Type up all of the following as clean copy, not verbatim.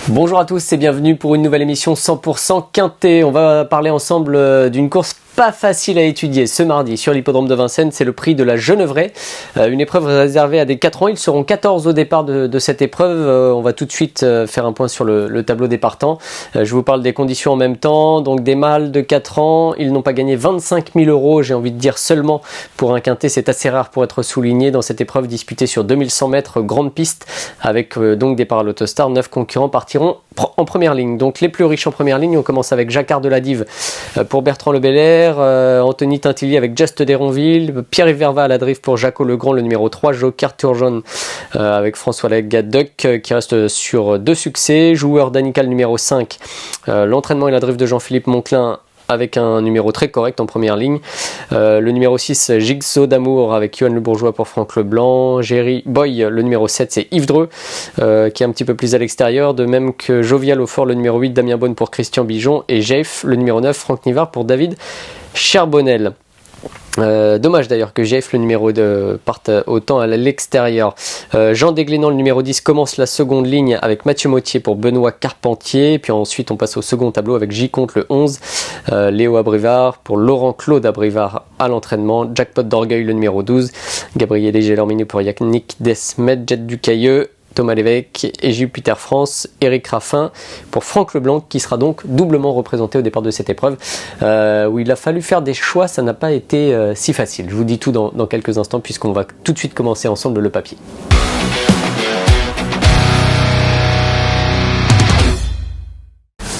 Bonjour à tous et bienvenue pour une nouvelle émission 100% Quintet. On va parler ensemble d'une course pas facile à étudier ce mardi sur l'hippodrome de Vincennes. C'est le prix de la Geneuvraie, une épreuve réservée à des 4 ans. Ils seront 14 au départ de cette épreuve. On va tout de suite faire un point sur le tableau des partants. Je vous parle des conditions en même temps. Donc des mâles de 4 ans, ils n'ont pas gagné 25 000 euros. J'ai envie de dire seulement pour un quintet, c'est assez rare pour être souligné dans cette épreuve disputée sur 2100 mètres, grande piste, avec donc départ à l'Autostar. 9 concurrents partiront en première ligne. Donc les plus riches en première ligne, on commence avec Jacquard de la Dive pour Bertrand Le Belair, Anthony Tintilly avec Just d'Héronville, Pierre-Yves Verva à la drive pour Jaco Legrand, le numéro 3, Joker Turgeon avec François Lagaduc qui reste sur 2 succès, Joueur d'Anical numéro 5, l'entraînement et la drive de Jean-Philippe Monclin avec un numéro très correct en première ligne. Le numéro 6, Jigsaw d'amour avec Johan Le Bourgeois pour Franck Leblanc. Jerry Boy, le numéro 7, c'est Yves Dreux, qui est un petit peu plus à l'extérieur. De même que Jovial au fort, le numéro 8, Damien Bonne pour Christian Bijon. Et Jeff, le numéro 9, Franck Nivard pour David Charbonnel. Dommage d'ailleurs que GF le numéro 2 parte autant à l'extérieur. Jean Déglénant le numéro 10 commence la seconde ligne avec Mathieu Mottier pour Benoît Carpentier, puis ensuite on passe au second tableau avec J. Comte le 11, Léo Abrivard pour Laurent Claude Abrivard à l'entraînement, Jackpot d'Orgueil le numéro 12, Gabriel Gélormini pour Yannick Desmet, Jet Ducailleux, Thomas Lévesque et Jupiter France, Éric Raffin pour Franck Leblanc qui sera donc doublement représenté au départ de cette épreuve où il a fallu faire des choix, ça n'a pas été si facile. Je vous dis tout dans quelques instants puisqu'on va tout de suite commencer ensemble le papier.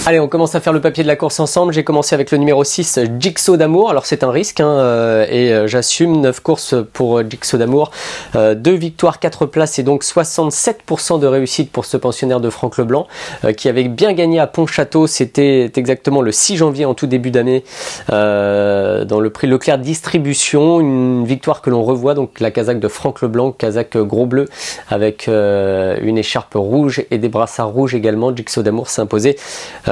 Allez, on commence à faire le papier de la course ensemble. J'ai commencé avec le numéro 6, Jigsaw d'amour. Alors c'est un risque et j'assume 9 courses pour Jigsaw d'amour. 2 victoires, 4 places et donc 67% de réussite pour ce pensionnaire de Franck Leblanc qui avait bien gagné à Pontchâteau. C'était exactement le 6 janvier en tout début d'année dans le prix Leclerc Distribution. Une victoire que l'on revoit, donc la casaque de Franck Leblanc, casaque gros bleu avec une écharpe rouge et des brassards rouges également. Jigsaw d'amour s'est imposé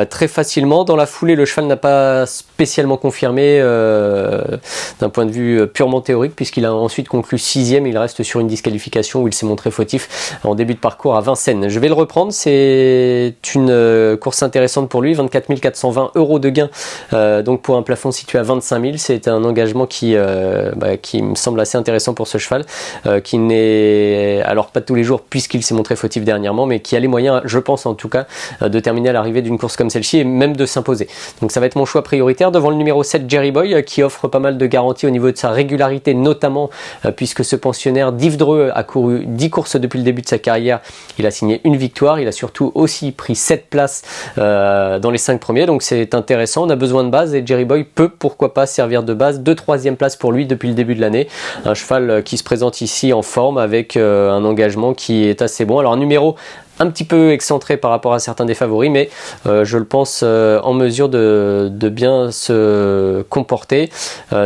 très facilement. Dans la foulée, le cheval n'a pas spécialement confirmé d'un point de vue purement théorique puisqu'il a ensuite conclu 6e. Il reste sur une disqualification où il s'est montré fautif en début de parcours à Vincennes. Je vais le reprendre, c'est une course intéressante pour lui, 24 420 euros de gain donc pour un plafond situé à 25 000. C'est un engagement qui me semble assez intéressant pour ce cheval qui n'est alors pas de tous les jours puisqu'il s'est montré fautif dernièrement, mais qui a les moyens, je pense en tout cas, de terminer à l'arrivée d'une course comme celle-ci et même de s'imposer. Donc ça va être mon choix prioritaire devant le numéro 7, Jerry Boy, qui offre pas mal de garanties au niveau de sa régularité, notamment puisque ce pensionnaire d'Yves Dreux a couru 10 courses depuis le début de sa carrière. Il a signé une victoire, il a surtout aussi pris 7 places dans les 5 premiers, donc c'est intéressant. On a besoin de base et Jerry Boy peut pourquoi pas servir de base. 2 3e places pour lui depuis le début de l'année. Un cheval qui se présente ici en forme avec un engagement qui est assez bon. Alors un numéro un petit peu excentré par rapport à certains des favoris, mais je le pense en mesure de bien se comporter.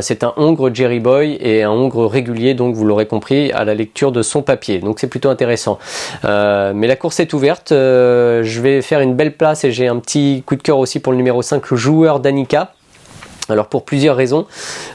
C'est un hongre Jerry Boy et un hongre régulier, donc vous l'aurez compris à la lecture de son papier, donc c'est plutôt intéressant. Mais la course est ouverte, je vais faire une belle place et j'ai un petit coup de cœur aussi pour le numéro 5, le Joueur d'Anica. Alors pour plusieurs raisons.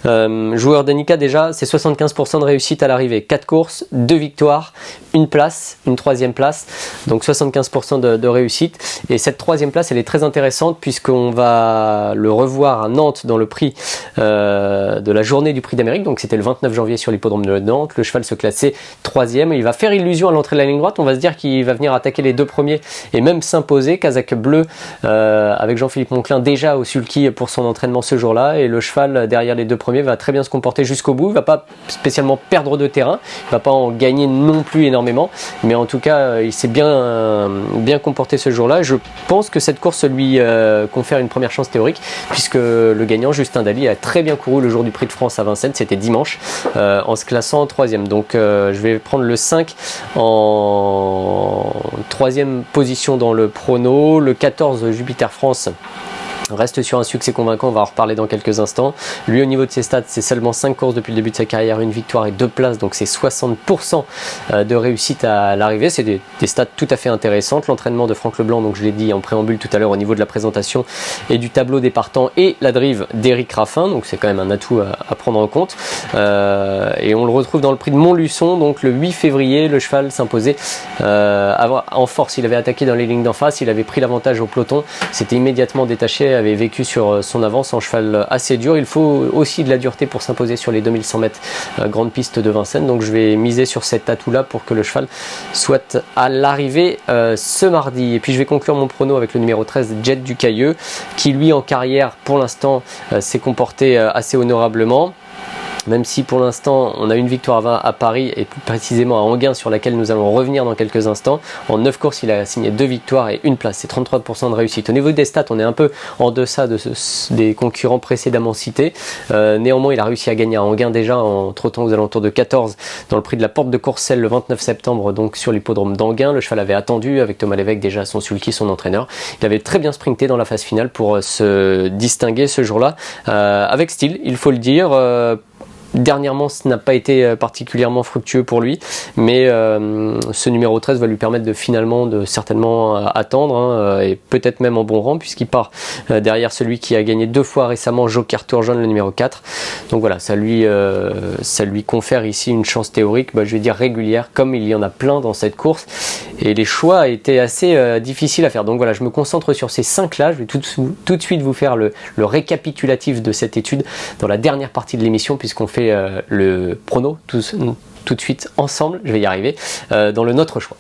Joueur d'Anica, déjà c'est 75% de réussite à l'arrivée, 4 courses, 2 victoires, une place, une 3e place, donc 75% de réussite. Et cette 3e place elle est très intéressante puisqu'on va le revoir à Nantes dans le prix de la journée du prix d'Amérique, donc c'était le 29 janvier sur l'hippodrome de Nantes. Le cheval se classait 3e, il va faire illusion à l'entrée de la ligne droite, on va se dire qu'il va venir attaquer les 2 premiers et même s'imposer. Casaque bleu avec Jean-Philippe Monclin déjà au sulky pour son entraînement ce jour-là. Et le cheval derrière les 2 premiers va très bien se comporter jusqu'au bout. Il va pas spécialement perdre de terrain, il va pas en gagner non plus énormément, mais en tout cas il s'est bien comporté ce jour-là. Je pense que cette course lui confère une première chance théorique puisque le gagnant Justin Daly a très bien couru le jour du Prix de France à Vincennes, c'était dimanche, en se classant 3e. Donc je vais prendre le 5 en 3e position dans le prono, le 14 Jupiter France reste sur un succès convaincant, on va en reparler dans quelques instants. Lui, au niveau de ses stats, c'est seulement 5 courses depuis le début de sa carrière, une victoire et 2 places, donc c'est 60% de réussite à l'arrivée. C'est des stats tout à fait intéressantes. L'entraînement de Franck Leblanc, donc je l'ai dit en préambule tout à l'heure au niveau de la présentation et du tableau des partants, et la drive d'Éric Raffin, donc c'est quand même un atout à prendre en compte. Et on le retrouve dans le prix de Montluçon, donc le 8 février, le cheval s'imposait en force. Il avait attaqué dans les lignes d'en face, il avait pris l'avantage au peloton, s'était immédiatement détaché, avait vécu sur son avance en cheval assez dur. Il faut aussi de la dureté pour s'imposer sur les 2100 mètres grande piste de Vincennes, donc je vais miser sur cet atout là pour que le cheval soit à l'arrivée ce mardi. Et puis je vais conclure mon prono avec le numéro 13, Jet du Cailleux, qui lui en carrière pour l'instant s'est comporté assez honorablement. Même si pour l'instant on a une victoire à Paris et plus précisément à Enghien, sur laquelle nous allons revenir dans quelques instants. En 9 courses il a signé 2 victoires et une place, c'est 33% de réussite. Au niveau des stats on est un peu en deçà des concurrents précédemment cités. Néanmoins il a réussi à gagner à Enghien déjà en trottant aux alentours de 14 dans le prix de la Porte de Courcelles le 29 septembre, donc sur l'hippodrome d'Enghien. Le cheval avait attendu avec Thomas Lévesque déjà son sulky, son entraîneur. Il avait très bien sprinté dans la phase finale pour se distinguer ce jour-là avec style, il faut le dire. Dernièrement, ce n'a pas été particulièrement fructueux pour lui, mais ce numéro 13 va lui permettre de certainement attendre, et peut-être même en bon rang, puisqu'il part derrière celui qui a gagné 2 fois récemment, Joker Turgeon, le numéro 4. Donc voilà, ça lui confère ici une chance théorique, je vais dire régulière, comme il y en a plein dans cette course, et les choix étaient assez difficiles à faire. Donc voilà, je me concentre sur ces 5 là. Je vais tout de suite vous faire le récapitulatif de cette étude dans la dernière partie de l'émission, puisqu'on fait le prono tout de suite ensemble, je vais y arriver, dans le Notre Choix.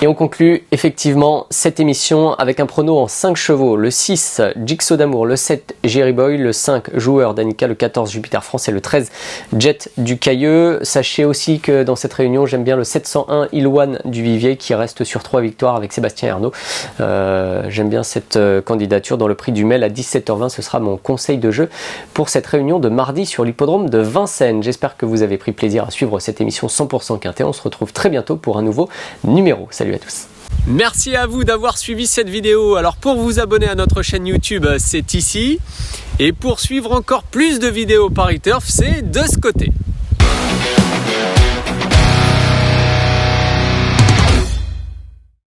Et on conclut effectivement cette émission avec un prono en 5 chevaux. Le 6, Jigsaw d'Amour, le 7, Jerry Boy, le 5, Joueur d'Annika, le 14, Jupiter France et le 13, Jet du Cailleux. Sachez aussi que dans cette réunion, j'aime bien le 701 Ilouane du Vivier qui reste sur 3 victoires avec Sébastien Ernaud. J'aime bien cette candidature dans le prix du Mel à 17h20. Ce sera mon conseil de jeu pour cette réunion de mardi sur l'hippodrome de Vincennes. J'espère que vous avez pris plaisir à suivre cette émission 100% quintet. On se retrouve très bientôt pour un nouveau numéro. Salut à tous. Merci à vous d'avoir suivi cette vidéo. Alors pour vous abonner à notre chaîne YouTube, c'est ici. Et pour suivre encore plus de vidéos Paris Turf, c'est de ce côté.